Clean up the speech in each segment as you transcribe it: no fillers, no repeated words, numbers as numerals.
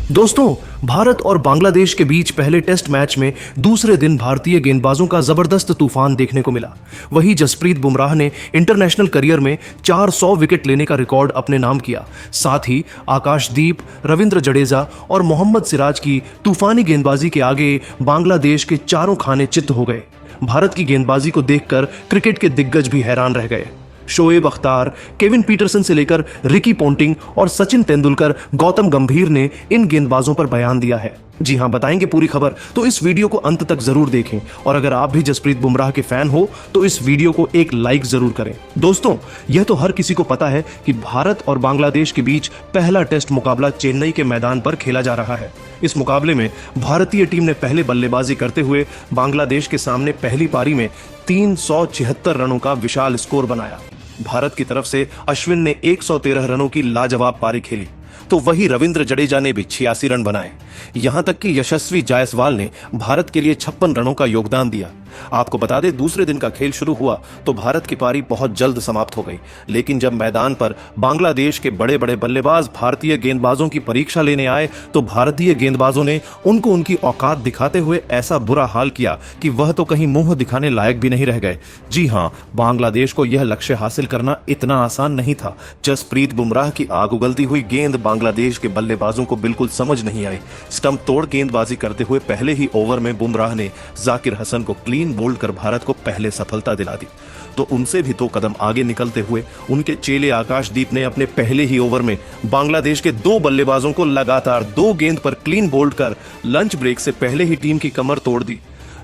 दोस्तों, भारत और बांग्लादेश के बीच पहले टेस्ट मैच में दूसरे दिन भारतीय गेंदबाजों का जबरदस्त तूफान देखने को मिला। वहीं जसप्रीत बुमराह ने इंटरनेशनल करियर में 400 विकेट लेने का रिकॉर्ड अपने नाम किया। साथ ही आकाशदीप, रविंद्र जडेजा और मोहम्मद सिराज की तूफानी गेंदबाजी के आगे बांग्लादेश के चारों खाने चित्त हो गए। भारत की गेंदबाजी को देखकर क्रिकेट के दिग्गज भी हैरान रह गए। शोएब अख्तर, केविन पीटरसन से लेकर रिकी पोंटिंग और सचिन तेंदुलकर, गौतम गंभीर ने इन गेंदबाजों पर बयान दिया है। जी हां, बताएंगे पूरी खबर, तो इस वीडियो को अंत तक जरूर देखें। और अगर आप भी जसप्रीत बुमराह के फैन हो तो इस वीडियो को एक लाइक जरूर करें। दोस्तों, यह तो हर किसी को पता है कि भारत और बांग्लादेश के बीच पहला टेस्ट मुकाबला चेन्नई के मैदान पर खेला जा रहा है। इस मुकाबले में भारतीय टीम ने पहले बल्लेबाजी करते हुए बांग्लादेश के सामने पहली पारी में 376 रनों का विशाल स्कोर बनाया। भारत की तरफ से अश्विन ने 113 रनों की लाजवाब पारी खेली, तो वही रविंद्र जडेजा ने भी 86 रन बनाए। यहां तक कि यशस्वी जायसवाल ने भारत के लिए 56 रनों का योगदान दिया। आपको बता दें, दूसरे दिन का खेल शुरू हुआ तो भारत की पारी बहुत जल्द समाप्त हो गई, लेकिन जब मैदान पर बांग्लादेश के बड़े बड़े बल्लेबाज भारतीय गेंदबाजों की परीक्षा लेने आए तो भारतीय गेंदबाजों ने उनको उनकी औकात दिखाते हुए ऐसा बुरा हाल किया कि वह तो कहीं मुंह दिखाने लायक भी नहीं रह गए। जी हां, बांग्लादेश को यह लक्ष्य हासिल करना इतना आसान नहीं था। जसप्रीत बुमराह की आग उगलती हुई गेंद बांग्लादेश के बल्लेबाजों को बिल्कुल समझ नहीं आई। स्टंप तोड़ गेंदबाजी करते हुए पहले ही ओवर में बुमराह ने जाकिर हसन को क्लीन बोल्ड कर भारत को पहले सफलता दिला दी। तो उनसे भी 2 कदम आगे निकलते हुए उनके चेले आकाशदीप ने अपने पहले ही ओवर में बांग्लादेश के 2 बल्लेबाजों को लगातार 2 गेंद पर क्लीन बोल्ड कर लंच ब्रेक से पहले ही टीम की कमर तोड़ दी।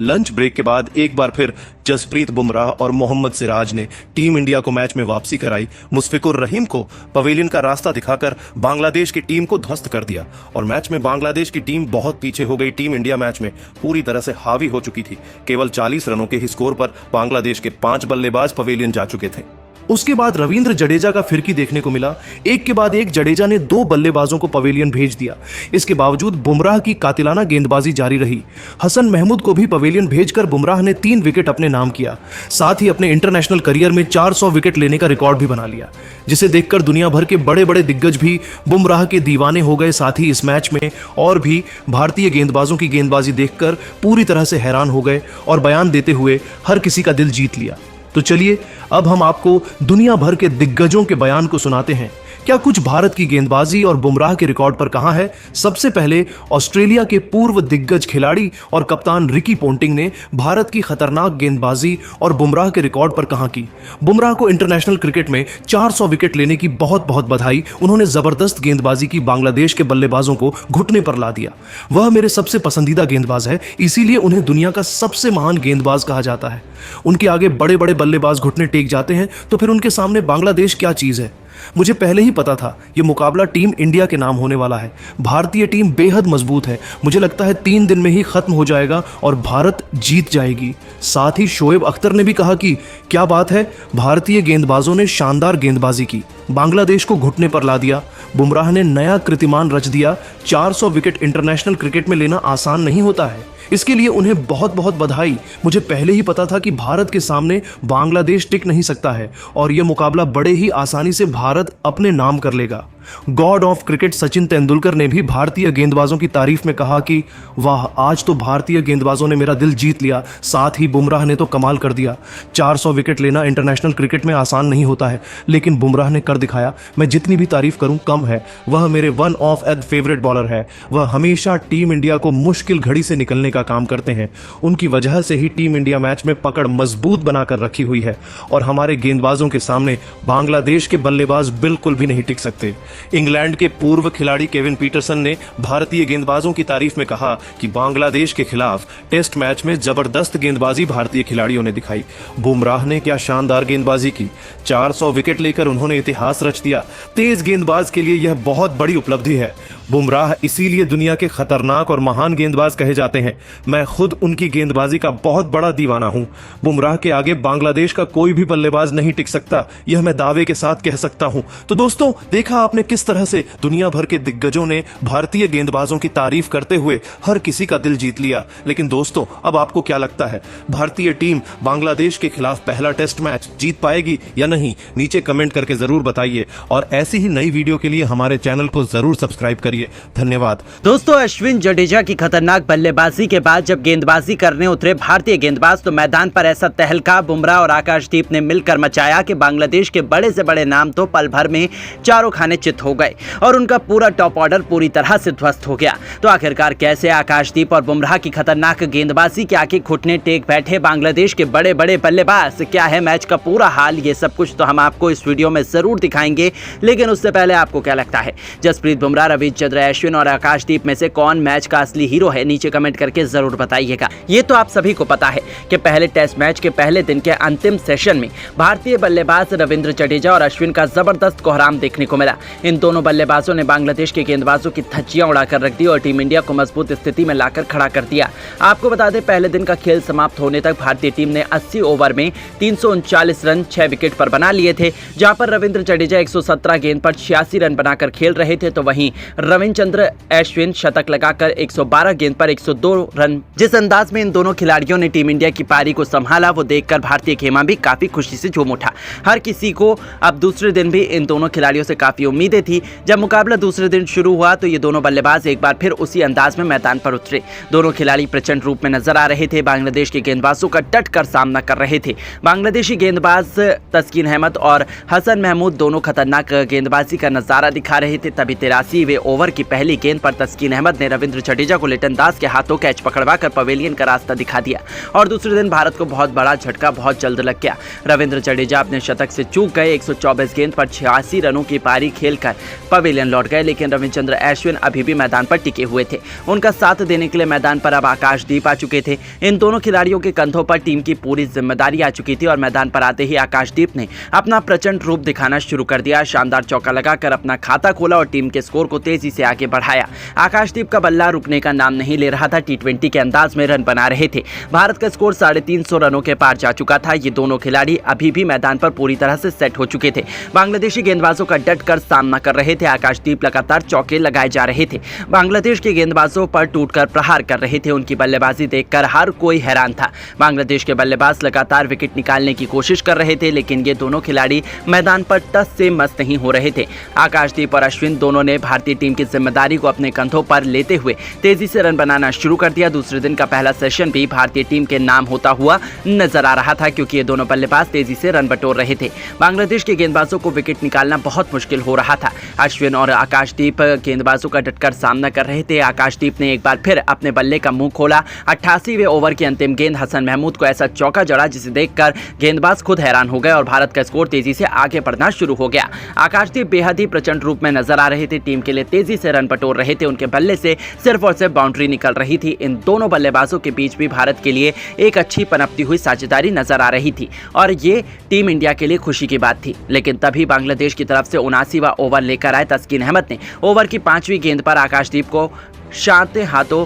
लंच ब्रेक के बाद एक बार फिर जसप्रीत बुमराह और मोहम्मद सिराज ने टीम इंडिया को मैच में वापसी कराई। मुशफिकुर रहीम को पवेलियन का रास्ता दिखाकर बांग्लादेश की टीम को ध्वस्त कर दिया और मैच में बांग्लादेश की टीम बहुत पीछे हो गई। टीम इंडिया मैच में पूरी तरह से हावी हो चुकी थी। केवल 40 रनों के ही स्कोर पर बांग्लादेश के 5 बल्लेबाज पवेलियन जा चुके थे। उसके बाद रविंद्र जडेजा का फिरकी देखने को मिला। एक के बाद एक जडेजा ने 2 बल्लेबाजों को पवेलियन भेज दिया। इसके बावजूद बुमराह की कातिलाना गेंदबाजी जारी रही। हसन महमूद को भी पवेलियन भेजकर बुमराह ने 3 विकेट अपने नाम किया। साथ ही अपने इंटरनेशनल करियर में 400 विकेट लेने का रिकॉर्ड भी बना लिया, जिसे देखकर दुनिया भर के बड़े बड़े दिग्गज भी बुमराह के दीवाने हो गए। साथ ही इस मैच में और भी भारतीय गेंदबाजों की गेंदबाजी देखकर पूरी तरह से हैरान हो गए और बयान देते हुए हर किसी का दिल जीत लिया। तो चलिए, अब हम आपको दुनिया भर के दिग्गजों के बयान को सुनाते हैं। क्या कुछ भारत की गेंदबाजी और बुमराह के रिकॉर्ड पर कहां है। सबसे पहले ऑस्ट्रेलिया के पूर्व दिग्गज खिलाड़ी और कप्तान रिकी पोंटिंग ने भारत की खतरनाक गेंदबाजी और बुमराह के रिकॉर्ड पर कहां की। बुमराह को इंटरनेशनल क्रिकेट में 400 विकेट लेने की बहुत बहुत बधाई। उन्होंने जबरदस्त गेंदबाजी की, बांग्लादेश के बल्लेबाजों को घुटने पर ला दिया। वह मेरे सबसे पसंदीदा गेंदबाज है, इसीलिए उन्हें दुनिया का सबसे महान गेंदबाज कहा जाता है। उनके आगे बड़े बड़े बल्लेबाज घुटने टेक जाते हैं तो फिर उनके सामने बांग्लादेश क्या चीज है। मुझे पहले ही पता था यह मुकाबला टीम इंडिया के नाम होने वाला है। भारतीय टीम बेहद मजबूत है। मुझे लगता है 3 दिन में ही खत्म हो जाएगा और भारत जीत जाएगी। साथ ही शोएब अख्तर ने भी कहा कि क्या बात है, भारतीय गेंदबाजों ने शानदार गेंदबाजी की, बांग्लादेश को घुटने पर ला दिया। बुमराह ने नया कीर्तिमान रच दिया। 400 विकेट इंटरनेशनल क्रिकेट में लेना आसान नहीं होता है, इसके लिए उन्हें बहुत बहुत बधाई। मुझे पहले ही पता था कि भारत के सामने बांग्लादेश टिक नहीं सकता है और यह मुकाबला बड़े ही आसानी से भारत अपने नाम कर लेगा। God of cricket Sachin Tendulkar ने भी भारतीय गेंदबाजों की तारीफ में कहा कि वाह, आज तो भारतीय गेंदबाजों ने मेरा दिल जीत लिया। साथ ही बुमराह ने तो कमाल कर दिया। 400 विकेट लेना इंटरनेशनल क्रिकेट में आसान नहीं होता है, लेकिन बुमराह ने कर दिखाया। मैं जितनी भी तारीफ करूं कम है। वह मेरे वन ऑफ एद फेवरेट बॉलर है। वह हमेशा टीम इंडिया को मुश्किल घड़ी से निकलने का काम करते हैं। उनकी वजह से ही टीम इंडिया मैच में पकड़ मजबूत बनाकर रखी हुई है और हमारे गेंदबाजों के सामने बांग्लादेश के बल्लेबाज बिल्कुल भी नहीं टिक सकते। इंग्लैंड के पूर्व खिलाड़ी केविन पीटरसन ने भारतीय गेंदबाजों की तारीफ में कहा कि बांग्लादेश के खिलाफ टेस्ट मैच में जबरदस्त गेंदबाजी भारतीय खिलाड़ियों ने दिखाई। बुमराह ने क्या शानदार गेंदबाजी की। 400 विकेट लेकर उन्होंने इतिहास रच दिया। तेज गेंदबाज के लिए यह बहुत बड़ी उपलब्धि है। बुमराह इसीलिए दुनिया के खतरनाक और महान गेंदबाज कहे जाते हैं। मैं खुद उनकी गेंदबाजी का बहुत बड़ा दीवाना हूं। बुमराह के आगे बांग्लादेश का कोई भी बल्लेबाज नहीं टिक सकता, यह मैं दावे के साथ कह सकता हूं। तो दोस्तों, देखा आपने किस तरह से दुनिया भर के दिग्गजों ने भारतीय गेंदबाजों की तारीफ करते हुए हर किसी का दिल जीत लिया। लेकिन दोस्तों, अब आपको क्या लगता है, भारतीय टीम बांग्लादेश के खिलाफ पहला टेस्ट मैच जीत पाएगी या नहीं? नीचे कमेंट करके जरूर बताइए और ऐसी ही नई वीडियो के लिए हमारे चैनल को जरूर सब्सक्राइब करिए। धन्यवाद। दोस्तों, अश्विन जडेजा की खतरनाक बल्लेबाजी के बाद जब गेंदबाजी करने उतरे भारतीय गेंदबाज तो मैदान पर ऐसा तहलका बुमराह और आकाशदीप ने मिलकर मचाया कि बांग्लादेश के बड़े से बड़े नाम तो पल भर में चारों खाने चित हो गए और उनका पूरा टॉप ऑर्डर पूरी तरह से ध्वस्त हो गया। तो आखिरकार कैसे आकाशदीप और बुमराह की खतरनाक गेंदबाजी के आगे घुटने टेक बैठे बांग्लादेश के बड़े बड़े बल्लेबाज? क्या है मैच का पूरा हाल? ये सब कुछ तो हम आपको इस वीडियो में जरूर दिखाएंगे, लेकिन उससे पहले आपको क्या लगता है, जसप्रीत बुमराह, रविचंद्रन अश्विन और आकाशदीप में से कौन मैच का असली हीरो है? नीचे कमेंट करके जरूर बताइएगा। ये तो आप सभी को पता है कि पहले टेस्ट मैच के पहले दिन के अंतिम सेशन में भारतीय बल्लेबाज रविंद्र जडेजा और अश्विन का जबरदस्त कोहराम देखने को मिला। इन दोनों बल्लेबाजों ने बांग्लादेश के गेंदबाजों की धज्जियां उड़ाकर रख दी और टीम इंडिया को मजबूत स्थिति में लाकर खड़ा कर दिया। आपको बता दें, पहले दिन का खेल समाप्त होने तक भारतीय टीम ने 80 ओवर में 339 रन 6 विकेट पर बना लिए थे, जहां पर रविंद्र जडेजा 117 गेंद पर 86 रन बनाकर खेल रहे थे, तो वहीं रविचंद्रन अश्विन शतक लगाकर 112 गेंद पर 102 रन। जिस अंदाज में इन दोनों खिलाड़ियों ने टीम इंडिया की पारी को संभाला, वो देखकर भारतीय खेमा भी काफी खुशी से झूम उठा। हर किसी को अब दूसरे दिन भी इन दोनों खिलाड़ियों से काफी उम्मीदें थी। जब मुकाबला दूसरे दिन शुरू हुआ तो ये दोनों बल्लेबाज एक बार फिर उसी अंदाज में मैदान पर उतरे। दोनों खिलाड़ी प्रचंड रूप में नजर आ रहे थे। बांग्लादेश के गेंदबाजों का डट कर सामना कर रहे थे। बांग्लादेशी गेंदबाज तस्कीन अहमद और हसन महमूद दोनों खतरनाक गेंदबाजी का नजारा दिखा रहे थे। तभी 83वें ओवर की पहली गेंद पर तस्कीन अहमद ने रविंद्र जडेजा को लिटन दास के हाथों कैच पकड़वाकर पवेलियन का रास्ता दिखा दिया और दूसरे दिन भारत को बहुत बड़ा झटका बहुत जल्द लग गया। रविंद्र जडेजा अपने शतक से चूक गए। 124 गेंद पर 86 रनों की पारी खेलकर पवेलियन लौट गए, लेकिन रविचंद्रन अश्विन अभी भी मैदान पर टिके हुए थे। उनका साथ देने के लिए मैदान पर अब आकाशदीप आ चुके थे। इन दोनों खिलाड़ियों के कंधों पर टीम की पूरी जिम्मेदारी आ चुकी थी और मैदान पर आते ही आकाशदीप ने अपना प्रचंड रूप दिखाना शुरू कर दिया। शानदार चौका लगाकर अपना खाता खोला और टीम के स्कोर को तेजी से आगे बढ़ाया। आकाशदीप का बल्ला रुकने का नाम नहीं ले रहा था। T20 के अंदाज में रन बना रहे थे। भारत का स्कोर 350 रनों के पार जा चुका था। ये दोनों खिलाड़ी अभी भी मैदान पर पूरी तरह से सेट हो चुके थे। बांग्लादेशी गेंदबाजों का डट कर सामना कर रहे थे। आकाशदीप लगातार चौके लगाए जा रहे थे। बांग्लादेश के गेंदबाजों पर टूटकर प्रहार कर रहे थे। उनकी बल्लेबाजी देखकर हर कोई हैरान था। बांग्लादेश के बल्लेबाज लगातार विकेट निकालने की कोशिश कर रहे थे, लेकिन ये दोनों खिलाड़ी मैदान पर टस से मस नहीं हो रहे थे। आकाशदीप और अश्विन दोनों ने भारतीय टीम की जिम्मेदारी को अपने कंधों पर लेते हुए तेजी से रन बनाना शुरू कर दिया। दूसरे दिन का पहला सेशन भी भारतीय टीम के नाम होता हुआ नजर आ रहा था, क्योंकि ये दोनों बल्लेबाज तेजी से रन बटोर रहे थे। बांग्लादेश के गेंदबाजों को विकेट निकालना बहुत मुश्किल हो रहा था। अश्विन और आकाशदीप गेंदबाजों का डटकर सामना कर रहे थे। आकाशदीप ने एक बार फिर अपने बल्ले का मुंह खोला। 88वें ओवर की अंतिम गेंद हसन महमूद को ऐसा चौका जड़ा जिसे देखकर गेंदबाज खुद हैरान हो गए और भारत का स्कोर तेजी से आगे बढ़ना शुरू हो गया। आकाशदीप बेहद ही प्रचंड रूप में नजर आ रहे थे। टीम के लिए तेजी से रन बटोर रहे थे। उनके बल्ले से सिर्फ और सिर्फ बाउंड्री निकल रही थी। इन दोनों बल्लेबाजों के बीच भी भारत के लिए एक अच्छी पनपती हुई साझेदारी नजर आ रही थी और ये टीम इंडिया के लिए खुशी की बात थी। लेकिन तभी बांग्लादेश की तरफ से 79वां ओवर लेकर आए तस्कीन अहमद ने ओवर की 5वीं गेंद पर आकाशदीप को शांत हाथों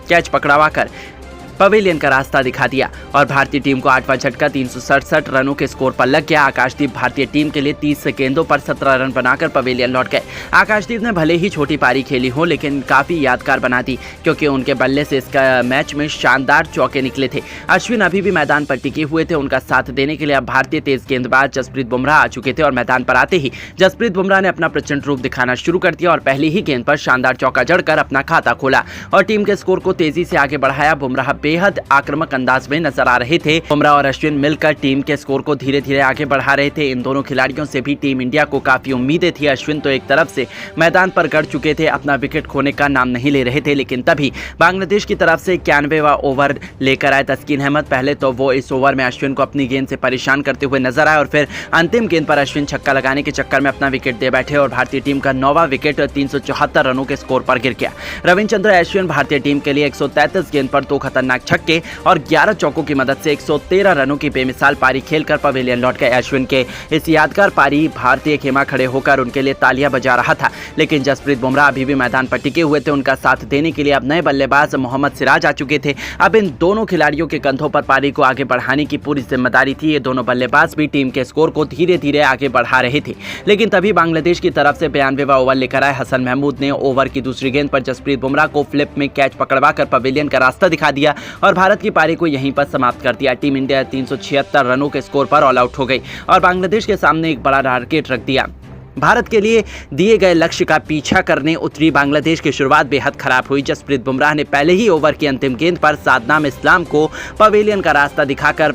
कैच पकड़वाकर पवेलियन का रास्ता दिखा दिया और भारतीय टीम को 8वां झटका 367 रनों के स्कोर पर लग गया। आकाशदीप भारतीय टीम के लिए 30 गेंदों पर 17 रन बनाकर पवेलियन लौट गए। आकाशदीप ने भले ही छोटी पारी खेली हो, लेकिन काफी यादगार बना दी, क्योंकि उनके बल्ले से इसका मैच में शानदार चौके निकले थे। अश्विन अभी भी मैदान पर टिके हुए थे। उनका साथ देने के लिए अब भारतीय तेज गेंदबाज जसप्रीत बुमराह आ चुके थे और मैदान पर आते ही जसप्रीत बुमराह ने अपना प्रचंड रूप दिखाना शुरू कर दिया और पहली ही गेंद पर शानदार चौका जड़कर अपना खाता खोला और टीम के स्कोर को तेजी से आगे बढ़ाया। बुमराह बेहद आक्रामक अंदाज में नजर आ रहे थे। बुमराह और अश्विन मिलकर टीम के स्कोर को धीरे धीरे आगे बढ़ा रहे थे। इन दोनों खिलाड़ियों से भी टीम इंडिया को काफी उम्मीदें थी। अश्विन तो एक तरफ से मैदान पर गड़ चुके थे, अपना विकेट खोने का नाम नहीं ले रहे थे, लेकिन तभी बांग्लादेश की तरफ से 91वां ओवर लेकर आए तस्कीन अहमद। पहले तो वो इस ओवर में अश्विन को अपनी गेंद से परेशान करते हुए नजर आए और फिर अंतिम गेंद पर अश्विन छक्का लगाने के चक्कर में अपना विकेट दे बैठे और भारतीय टीम का 9वां विकेट 374 रनों के स्कोर पर गिर गया। रविचंद्रन अश्विन भारतीय टीम के लिए 133 गेंद पर 2 खतरनाक खतरनाक छक्के और 11 चौकों की मदद से 113 रनों की बेमिसाल पारी खेलकर पवेलियन लौट गए। अश्विन के इस यादगार पारी भारतीय खेमा खड़े होकर उनके लिए तालियां बजा रहा था, लेकिन जसप्रीत बुमराह अभी भी मैदान पर टिके हुए थे। उनका साथ देने के लिए अब नए बल्लेबाज मोहम्मद सिराज आ चुके थे। अब इन दोनों खिलाड़ियों के कंधों पर पारी को आगे बढ़ाने की पूरी जिम्मेदारी थी। ये दोनों बल्लेबाज भी टीम के स्कोर को धीरे धीरे आगे बढ़ा रहे थे, लेकिन तभी बांग्लादेश की तरफ से 92वां ओवर लेकर आए हसन महमूद ने ओवर की दूसरी गेंद पर जसप्रीत बुमराह को फ्लिप में कैच पकड़वाकर पवेलियन का रास्ता दिखा दिया और भारत की पारी को यहीं पर समाप्त कर दिया। टीम इंडिया 376 रनों के स्कोर पर ऑल आउट हो गई और बांग्लादेश के सामने एक बड़ा टारगेट रख दिया। भारत के लिए दिए गए लक्ष्य का पीछा करने उतरी बांग्लादेश की शुरुआत बेहद खराब हुई। जसप्रीत बुमराह ने पहले ही ओवर की अंतिम गेंद पर सादनाम इस्लाम को पवेलियन का रास्ता दिखाकर